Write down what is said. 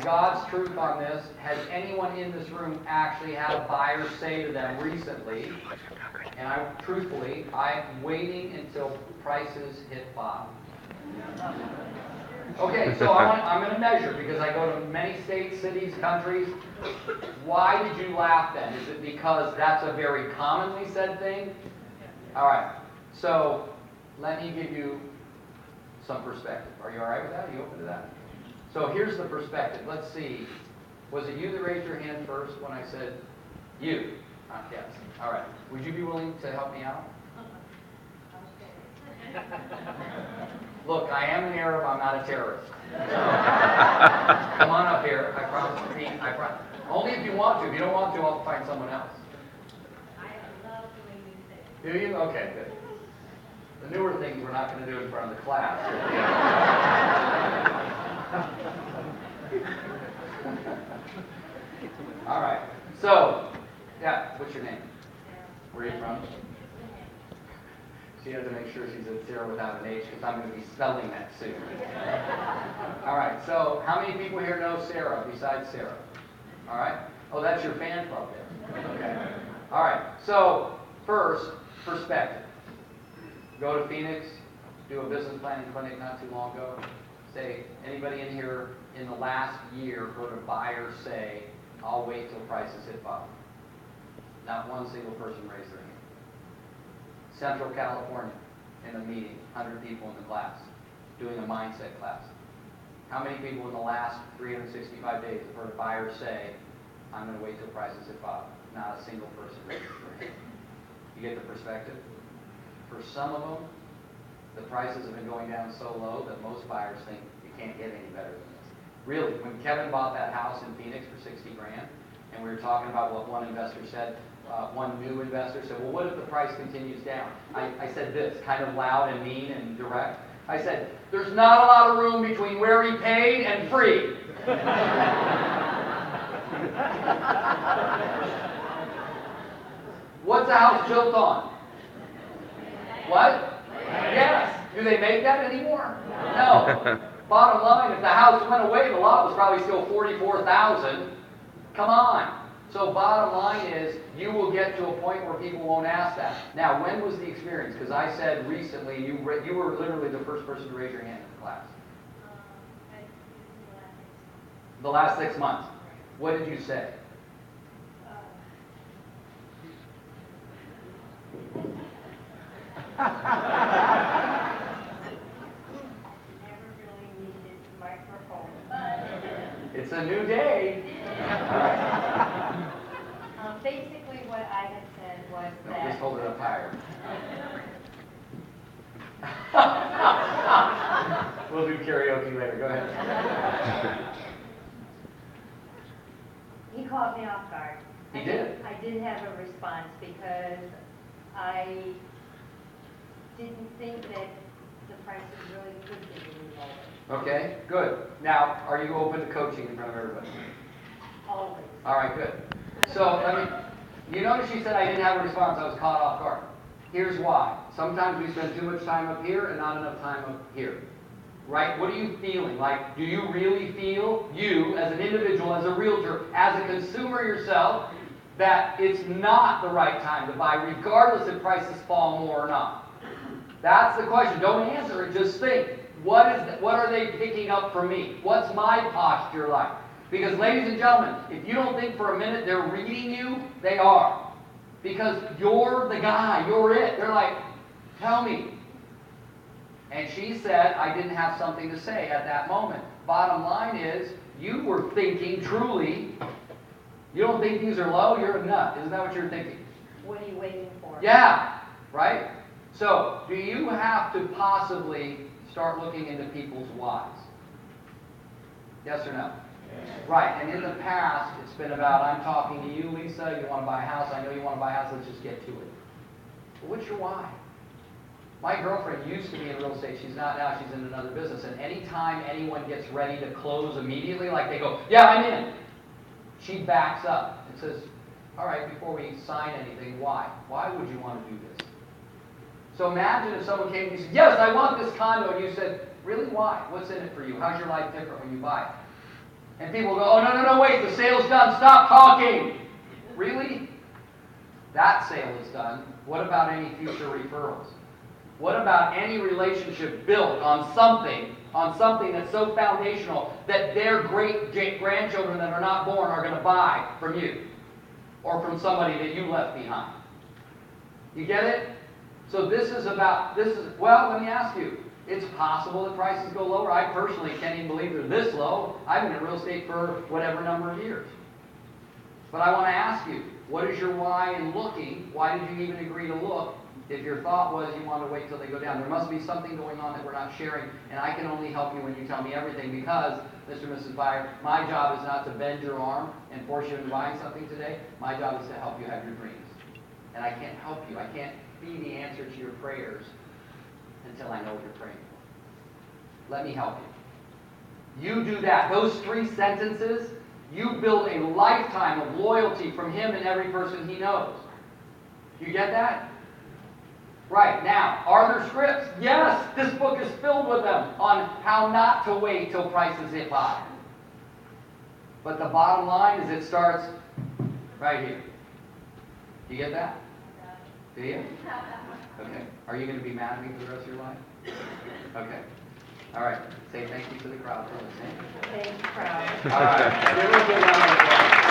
God's truth on this. Has anyone in this room actually had a buyer say to them recently, and truthfully, I'm waiting until prices hit bottom? Okay, so I'm going to measure, because I go to many states, cities, countries. Why did you laugh then? Is it because that's a very commonly said thing? All right, so let me give you some perspective. Are you all right with that? Are you open to that? So here's the perspective. Let's see. Was it you that raised your hand first when I said you? Yes. All right. Would you be willing to help me out? Look, I am an Arab. I'm not a terrorist. Come on up here. I promise to be. I promise. Only if you want to. If you don't want to, I'll find someone else. I love the way you say it. Do you? Okay, good. The newer things we're not going to do in front of the class. All right. So, yeah, what's your name? Where are you from? She has to make sure she's a Sarah without an H, because I'm going to be spelling that soon. All right. So, how many people here know Sarah besides Sarah? All right. Oh, that's your fan club there. Okay. All right. So, first, perspective. Go to Phoenix, do a business planning clinic not too long ago. Say, anybody in here in the last year heard a buyer say, I'll wait till prices hit bottom? Not one single person raised their hand. Central California, in a meeting, 100 people in the class, doing a mindset class. How many people in the last 365 days have heard a buyer say, I'm going to wait till prices hit bottom? Not a single person raised their hand. You get the perspective? For some of them, the prices have been going down so low that most buyers think you can't get any better than this. Really, when Kevin bought that house in Phoenix for $60,000, and we were talking about what one investor said, one new investor said, well, what if the price continues down? I said this, kind of loud and mean and direct. I said, there's not a lot of room between where he paid and free. What's the house built on? What? Yes. Do they make that anymore? No. Bottom line, if the house went away, the lot was probably still $44,000. Come on. So bottom line is, you will get to a point where people won't ask that. Now, when was the experience? Because I said recently, you were literally the first person to raise your hand in the class. The last 6 months. What did you say? Never really needed microphone, but It's a new day. basically what I had said was No, that just hold it up higher. We'll do karaoke later. Go ahead. he caught me off guard. He did? I did have a response because I didn't think that the prices really could be lower. Okay, good. Now, are you open to coaching in front of everybody? Always. All right, good. So, you notice she said I didn't have a response. I was caught off guard. Here's why. Sometimes we spend too much time up here and not enough time up here. Right? What are you feeling? Like, do you really feel, you as an individual, as a realtor, as a consumer yourself, that it's not the right time to buy, regardless if prices fall more or not? That's the question. Don't answer it. Just think. What are they picking up from me? What's my posture like? Because, ladies and gentlemen, if you don't think for a minute they're reading you, they are. Because you're the guy. You're it. They're like, tell me. And she said, I didn't have something to say at that moment. Bottom line is, you were thinking truly, you don't think these are low? You're a nut. Isn't that what you're thinking? What are you waiting for? Yeah. Right? So, do you have to possibly start looking into people's whys? Yes or no? Yes. Right. And in the past, it's been about, I'm talking to you, Lisa, you want to buy a house, I know you want to buy a house, let's just get to it. But what's your why? My girlfriend used to be in real estate. She's not now. She's in another business. And anytime anyone gets ready to close immediately, like they go, yeah, I'm in, she backs up and says, all right, before we sign anything, why? Why would you want to do this? So imagine if someone came and you said, yes, I want this condo, and you said, really, why? What's in it for you? How's your life different when you buy it? And people go, oh, no, no, no, wait, the sale's done, stop talking. Really? That sale is done. What about any future referrals? What about any relationship built on something that's so foundational that their great-grandchildren that are not born are going to buy from you or from somebody that you left behind? You get it? So well, let me ask you. It's possible that prices go lower. I personally can't even believe they're this low. I've been in real estate for whatever number of years. But I want to ask you, what is your why in looking? Why did you even agree to look if your thought was you want to wait till they go down? There must be something going on that we're not sharing, and I can only help you when you tell me everything because, Mr. and Mrs. Buyer, my job is not to bend your arm and force you into buying something today. My job is to help you have your dreams. And I can't help you. I can't be the answer to your prayers until I know what you're praying for. Let me help you. You do that. Those 3 sentences, you build a lifetime of loyalty from him and every person he knows. You get that? Right. Now, are there scripts? Yes, this book is filled with them on how not to wait till prices hit bottom. But the bottom line is it starts right here. Do you get that? Do you? Okay. Are you going to be mad at me for the rest of your life? Okay. All right. Say thank you to the crowd for listening. Thanks, crowd. All right. Give her a good round of applause.